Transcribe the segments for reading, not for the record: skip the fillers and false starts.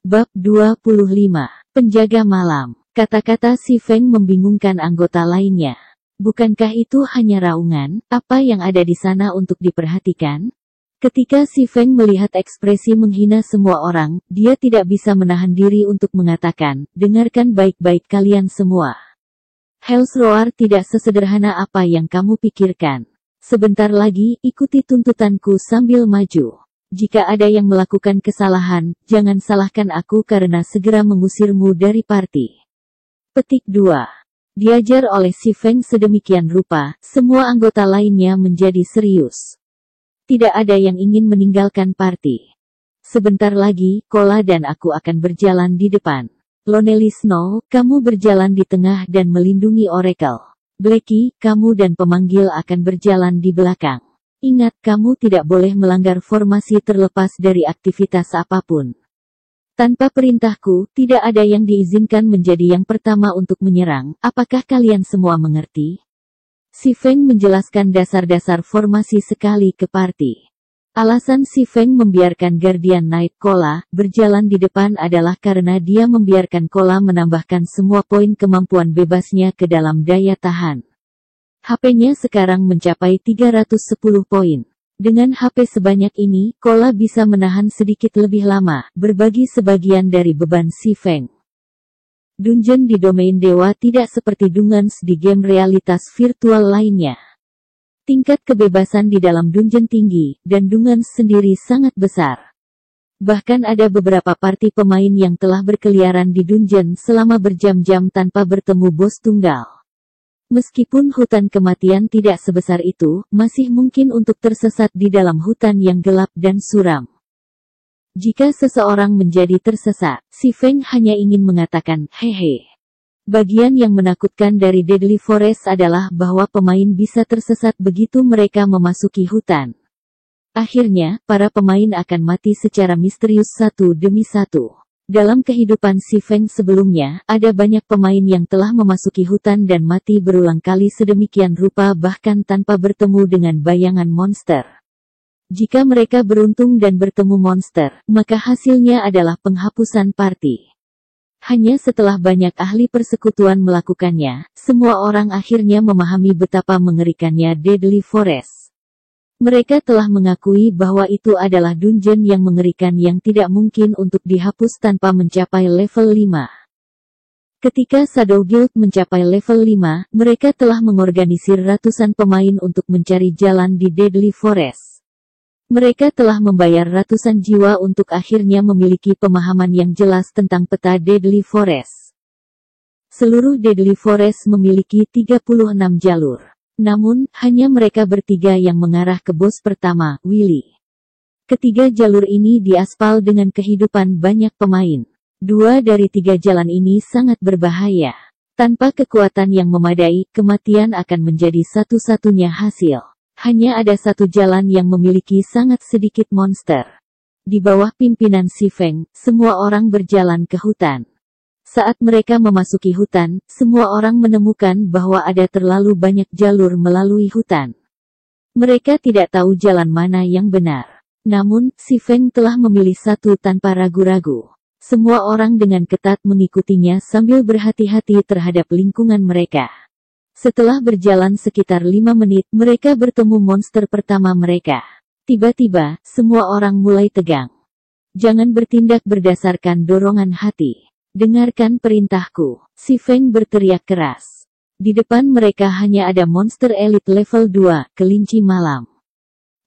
Bab 25. Penjaga Malam. Kata-kata si Feng membingungkan anggota lainnya. Bukankah itu hanya raungan? Apa yang ada di sana untuk diperhatikan? Ketika si Feng melihat ekspresi menghina semua orang, dia tidak bisa menahan diri untuk mengatakan, dengarkan baik-baik kalian semua. Hell's Roar tidak sesederhana apa yang kamu pikirkan. Sebentar lagi, ikuti tuntutanku sambil maju. Jika ada yang melakukan kesalahan, jangan salahkan aku karena segera mengusirmu dari party. Petik 2. Diajar oleh si Feng sedemikian rupa, semua anggota lainnya menjadi serius. Tidak ada yang ingin meninggalkan party. Sebentar lagi, Kola dan aku akan berjalan di depan. Lonely Snow, kamu berjalan di tengah dan melindungi Oracle. Blackie, kamu dan pemanggil akan berjalan di belakang. Ingat, kamu tidak boleh melanggar formasi terlepas dari aktivitas apapun. Tanpa perintahku, tidak ada yang diizinkan menjadi yang pertama untuk menyerang. Apakah kalian semua mengerti? Si Feng menjelaskan dasar-dasar formasi sekali ke party. Alasan si Feng membiarkan Guardian Knight Kola berjalan di depan adalah karena dia membiarkan Kola menambahkan semua poin kemampuan bebasnya ke dalam daya tahan. HP-nya sekarang mencapai 310 poin. Dengan HP sebanyak ini, Kola bisa menahan sedikit lebih lama, berbagi sebagian dari beban si Feng. Dungeon di domain dewa tidak seperti dungeons di game realitas virtual lainnya. Tingkat kebebasan di dalam dungeon tinggi, dan dungeons sendiri sangat besar. Bahkan ada beberapa party pemain yang telah berkeliaran di dungeon selama berjam-jam tanpa bertemu bos tunggal. Meskipun hutan kematian tidak sebesar itu, masih mungkin untuk tersesat di dalam hutan yang gelap dan suram. Jika seseorang menjadi tersesat, si Feng hanya ingin mengatakan, hehe. Bagian yang menakutkan dari Deadly Forest adalah bahwa pemain bisa tersesat begitu mereka memasuki hutan. Akhirnya, para pemain akan mati secara misterius satu demi satu. Dalam kehidupan si Feng sebelumnya, ada banyak pemain yang telah memasuki hutan dan mati berulang kali sedemikian rupa bahkan tanpa bertemu dengan bayangan monster. Jika mereka beruntung dan bertemu monster, maka hasilnya adalah penghapusan party. Hanya setelah banyak ahli persekutuan melakukannya, semua orang akhirnya memahami betapa mengerikannya Deadly Forest. Mereka telah mengakui bahwa itu adalah dungeon yang mengerikan yang tidak mungkin untuk dihapus tanpa mencapai level 5. Ketika Shadow Guild mencapai level 5, mereka telah mengorganisir ratusan pemain untuk mencari jalan di Deadly Forest. Mereka telah membayar ratusan jiwa untuk akhirnya memiliki pemahaman yang jelas tentang peta Deadly Forest. Seluruh Deadly Forest memiliki 36 jalur. Namun, hanya mereka bertiga yang mengarah ke bos pertama, Willy. Ketiga jalur ini diaspal dengan kehidupan banyak pemain. 2 dari 3 jalan ini sangat berbahaya. Tanpa kekuatan yang memadai, kematian akan menjadi satu-satunya hasil. Hanya ada satu jalan yang memiliki sangat sedikit monster. Di bawah pimpinan si Feng, semua orang berjalan ke hutan. Saat mereka memasuki hutan, semua orang menemukan bahwa ada terlalu banyak jalur melalui hutan. Mereka tidak tahu jalan mana yang benar. Namun, si Feng telah memilih satu tanpa ragu-ragu. Semua orang dengan ketat mengikutinya sambil berhati-hati terhadap lingkungan mereka. Setelah berjalan sekitar 5 menit, mereka bertemu monster pertama mereka. Tiba-tiba, semua orang mulai tegang. Jangan bertindak berdasarkan dorongan hati. Dengarkan perintahku, si Feng berteriak keras. Di depan mereka hanya ada monster elit level 2, kelinci malam.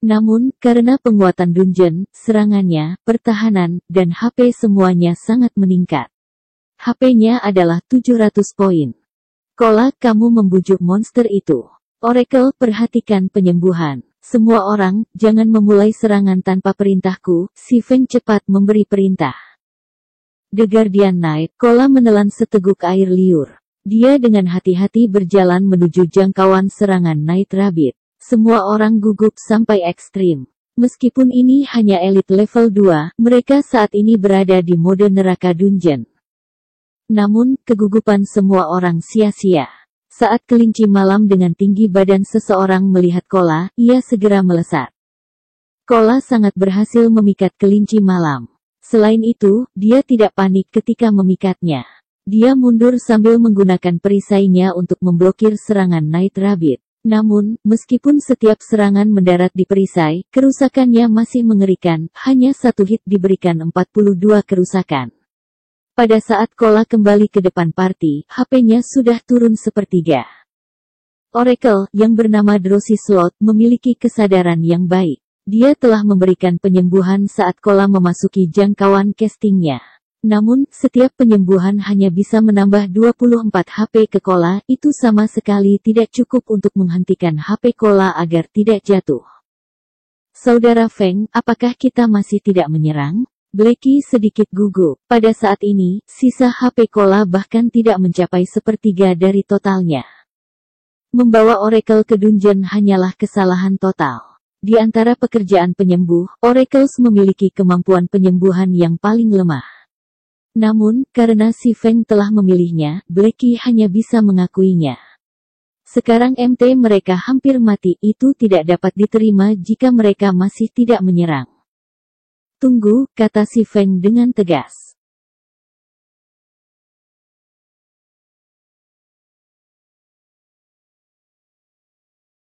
Namun, karena penguatan dungeon, serangannya, pertahanan, dan HP semuanya sangat meningkat. HP-nya adalah 700 poin. Kola, kamu membujuk monster itu. Oracle, perhatikan penyembuhan. Semua orang, jangan memulai serangan tanpa perintahku, si Feng cepat memberi perintah. The Guardian Knight, Kola menelan seteguk air liur. Dia dengan hati-hati berjalan menuju jangkauan serangan Night Rabbit. Semua orang gugup sampai ekstrim. Meskipun ini hanya elit level 2, mereka saat ini berada di mode neraka dungeon. Namun, kegugupan semua orang sia-sia. Saat kelinci malam dengan tinggi badan seseorang melihat Kola, ia segera melesat. Kola sangat berhasil memikat kelinci malam. Selain itu, dia tidak panik ketika memikatnya. Dia mundur sambil menggunakan perisainya untuk memblokir serangan Night Rabbit. Namun, meskipun setiap serangan mendarat di perisai, kerusakannya masih mengerikan, hanya satu hit diberikan 42 kerusakan. Pada saat Kola kembali ke depan party, HP-nya sudah turun sepertiga. Oracle, yang bernama Drowsy Slot, memiliki kesadaran yang baik. Dia telah memberikan penyembuhan saat Kola memasuki jangkauan castingnya. Namun, setiap penyembuhan hanya bisa menambah 24 HP ke Kola, itu sama sekali tidak cukup untuk menghentikan HP Kola agar tidak jatuh. Saudara Feng, apakah kita masih tidak menyerang? Blackie sedikit gugup. Pada saat ini, sisa HP Kola bahkan tidak mencapai sepertiga dari totalnya. Membawa Oracle ke dungeon hanyalah kesalahan total. Di antara pekerjaan penyembuh, Oracles memiliki kemampuan penyembuhan yang paling lemah. Namun, karena si Feng telah memilihnya, Blackie hanya bisa mengakuinya. Sekarang MT mereka hampir mati, itu tidak dapat diterima jika mereka masih tidak menyerang. Tunggu, kata si Feng dengan tegas.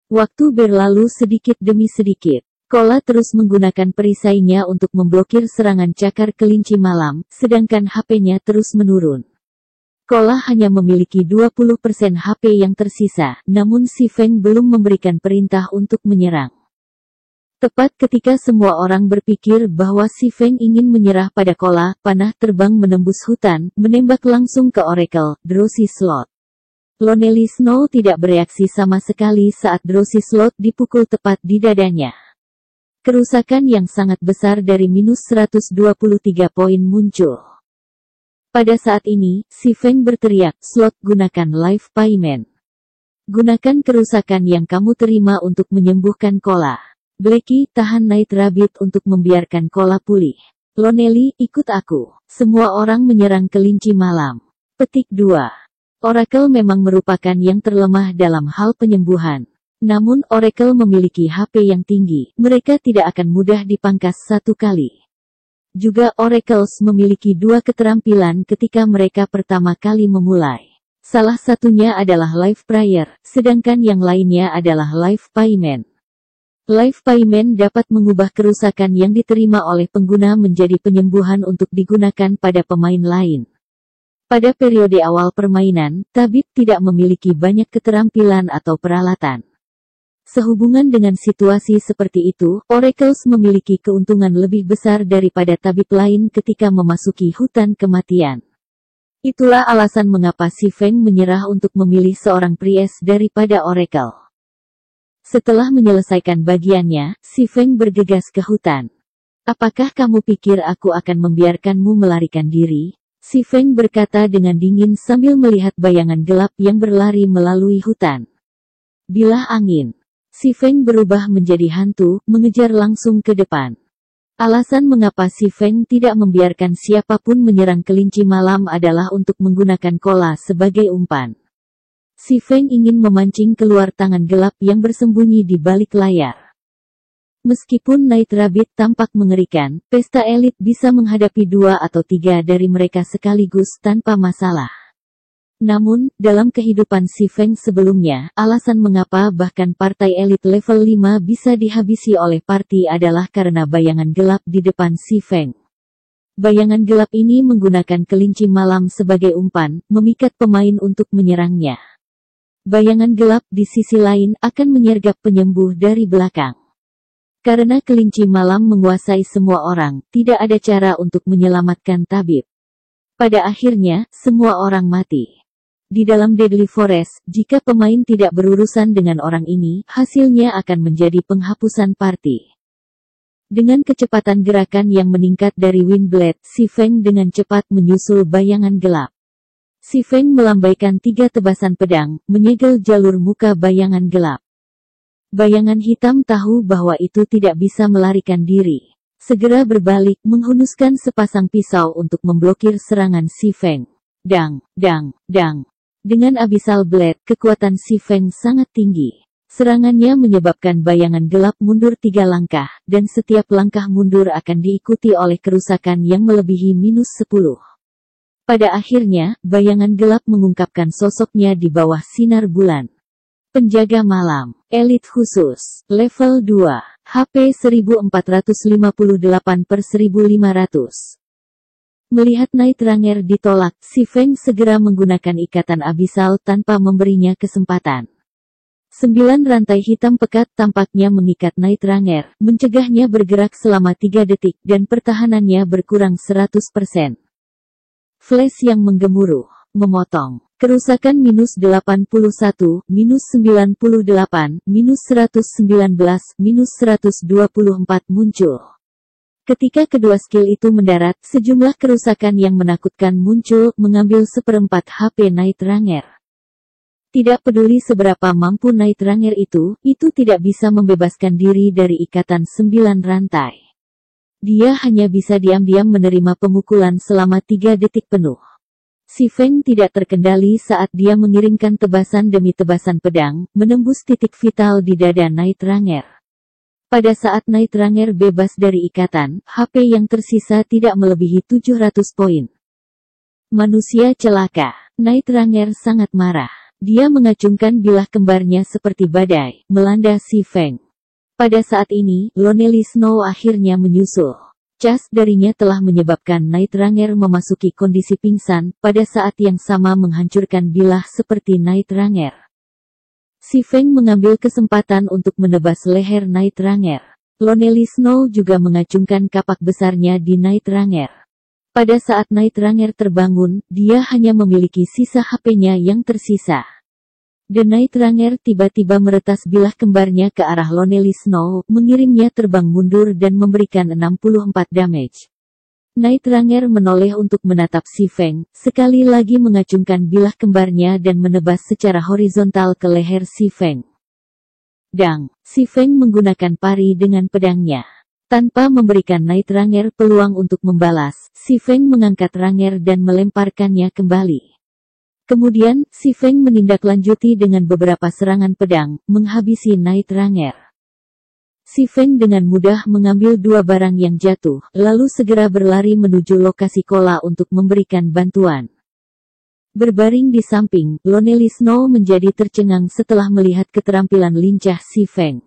Waktu berlalu sedikit demi sedikit. Kola terus menggunakan perisainya untuk memblokir serangan cakar kelinci malam, sedangkan HP-nya terus menurun. Kola hanya memiliki 20% HP yang tersisa, namun si Feng belum memberikan perintah untuk menyerang. Tepat ketika semua orang berpikir bahwa si Feng ingin menyerah pada Kola, panah terbang menembus hutan, menembak langsung ke Oracle, Drowsy Slot. Lonely Snow tidak bereaksi sama sekali saat Drowsy Slot dipukul tepat di dadanya. Kerusakan yang sangat besar dari minus 123 poin muncul. Pada saat ini, si Feng berteriak, Slot gunakan life payment. Gunakan kerusakan yang kamu terima untuk menyembuhkan Kola. Blackie, tahan Night Rabbit untuk membiarkan Kola pulih. Lonely, ikut aku. Semua orang menyerang kelinci malam. Petik 2. Oracle memang merupakan yang terlemah dalam hal penyembuhan. Namun Oracle memiliki HP yang tinggi, mereka tidak akan mudah dipangkas satu kali. Juga Oracles memiliki dua keterampilan ketika mereka pertama kali memulai. Salah satunya adalah Life Prayer, sedangkan yang lainnya adalah Life Payment. Life Payment dapat mengubah kerusakan yang diterima oleh pengguna menjadi penyembuhan untuk digunakan pada pemain lain. Pada periode awal permainan, tabib tidak memiliki banyak keterampilan atau peralatan. Sehubungan dengan situasi seperti itu, Oracles memiliki keuntungan lebih besar daripada tabib lain ketika memasuki hutan kematian. Itulah alasan mengapa si Feng menyerah untuk memilih seorang priest daripada Oracle. Setelah menyelesaikan bagiannya, si Feng bergegas ke hutan. Apakah kamu pikir aku akan membiarkanmu melarikan diri? Si Feng berkata dengan dingin sambil melihat bayangan gelap yang berlari melalui hutan. Bilah angin. Si Feng berubah menjadi hantu, mengejar langsung ke depan. Alasan mengapa si Feng tidak membiarkan siapapun menyerang kelinci malam adalah untuk menggunakan Kola sebagai umpan. Si Feng ingin memancing keluar tangan gelap yang bersembunyi di balik layar. Meskipun Night Rabbit tampak mengerikan, pesta elit bisa menghadapi 2 atau 3 dari mereka sekaligus tanpa masalah. Namun, dalam kehidupan si Feng sebelumnya, alasan mengapa bahkan partai elit level 5 bisa dihabisi oleh party adalah karena bayangan gelap di depan si Feng. Bayangan gelap ini menggunakan kelinci malam sebagai umpan, memikat pemain untuk menyerangnya. Bayangan gelap di sisi lain akan menyergap penyembuh dari belakang. Karena kelinci malam menguasai semua orang, tidak ada cara untuk menyelamatkan tabib. Pada akhirnya, semua orang mati. Di dalam Deadly Forest, jika pemain tidak berurusan dengan orang ini, hasilnya akan menjadi penghapusan party. Dengan kecepatan gerakan yang meningkat dari Windblade, si Feng dengan cepat menyusul bayangan gelap. Si Feng melambaikan 3 tebasan pedang, menyegel jalur muka bayangan gelap. Bayangan hitam tahu bahwa itu tidak bisa melarikan diri. Segera berbalik, menghunuskan sepasang pisau untuk memblokir serangan si Feng. Dang, dang, dang. Dengan Abyssal Blade, kekuatan Si Feng sangat tinggi. Serangannya menyebabkan bayangan gelap mundur 3 langkah, dan setiap langkah mundur akan diikuti oleh kerusakan yang melebihi -10. Pada akhirnya, bayangan gelap mengungkapkan sosoknya di bawah sinar bulan. Penjaga malam, elit khusus, level 2, HP 1458/1500. Melihat Night Ranger ditolak, Si Feng segera menggunakan ikatan abisal tanpa memberinya kesempatan. 9 rantai hitam pekat tampaknya mengikat Night Ranger, mencegahnya bergerak selama 3 detik dan pertahanannya berkurang 100%. Flash yang menggemuruh, memotong. Kerusakan -81, -98, -119, -124 muncul. Ketika kedua skill itu mendarat, sejumlah kerusakan yang menakutkan muncul, mengambil 1/4 HP Night Ranger. Tidak peduli seberapa mampu Night Ranger itu tidak bisa membebaskan diri dari ikatan 9 rantai. Dia hanya bisa diam-diam menerima pemukulan selama 3 detik penuh. Si Feng tidak terkendali saat dia mengirimkan tebasan demi tebasan pedang, menembus titik vital di dada Night Ranger. Pada saat Night Ranger bebas dari ikatan, HP yang tersisa tidak melebihi 700 poin. Manusia celaka. Night Ranger sangat marah. Dia mengacungkan bilah kembarnya seperti badai, melanda Si Feng. Pada saat ini, Lonely Snow akhirnya menyusul. Cas darinya telah menyebabkan Night Ranger memasuki kondisi pingsan, pada saat yang sama menghancurkan bilah seperti Night Ranger. Si Feng mengambil kesempatan untuk menebas leher Night Ranger. Lonely Snow juga mengacungkan kapak besarnya di Night Ranger. Pada saat Night Ranger terbangun, dia hanya memiliki sisa HP-nya yang tersisa. The Night Ranger tiba-tiba meretas bilah kembarnya ke arah Lonely Snow, mengirimnya terbang mundur dan memberikan 64 damage. Night Ranger menoleh untuk menatap Si Feng, sekali lagi mengacungkan bilah kembarnya dan menebas secara horizontal ke leher Si Feng. Dang, Si Feng menggunakan pari dengan pedangnya. Tanpa memberikan Night Ranger peluang untuk membalas, Si Feng mengangkat Ranger dan melemparkannya kembali. Kemudian, Si Feng menindaklanjuti dengan beberapa serangan pedang, menghabisi Night Ranger. Si Feng dengan mudah mengambil 2 barang yang jatuh, lalu segera berlari menuju lokasi Kola untuk memberikan bantuan. Berbaring di samping, Lonely Snow menjadi tercengang setelah melihat keterampilan lincah Si Feng.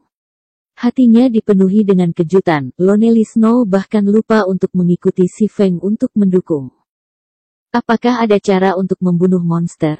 Hatinya dipenuhi dengan kejutan, Lonely Snow bahkan lupa untuk mengikuti Si Feng untuk mendukung. Apakah ada cara untuk membunuh monster?